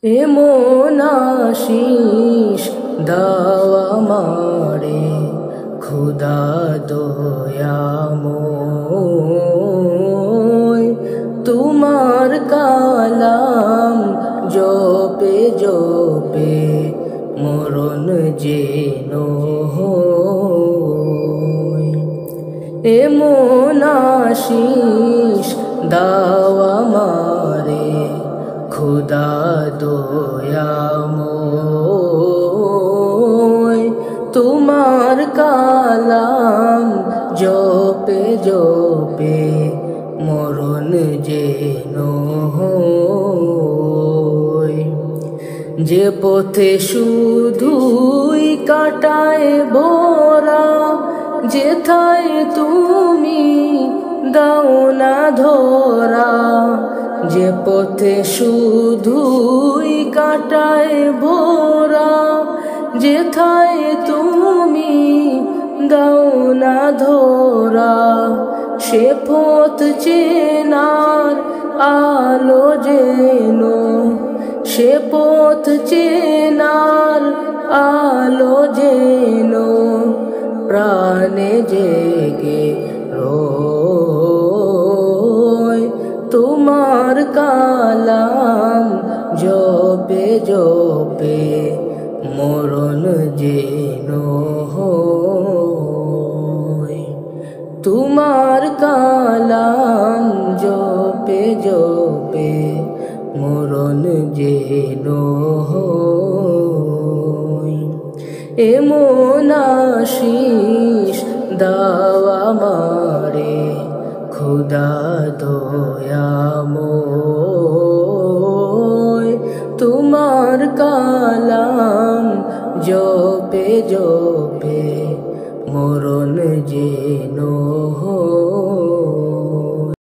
এমন আশিস দাও আমারে খুদা দয়াময়, তোমার কালাম জপে জপে মরণ যেন হয়। এমন আশিস দাও আমারে খুদা দয়াময়, তোমার কালাম জপে জপে মরণ যেন হয়। যে পথে শুধুই কাটায় ভরা, যেথায় তুমি দাও না ধরা। যে পথে শুধুই কাটায় ভরা, যেথায় তুমি দাও না ধরা। সে পথ চেনার আলো যেন, সে পথ চেনার আলো যেন প্রাণে জেগে রয়। তোমার কালাম জপে জপে মরণ যেন হয়। তোমার কালাম জপে জপে মরণ যেন হয়। এমন আশিস দাও আমারে খুদা দয়াময়, তোমার কালাম জপে জপে মরণ যেন হয়।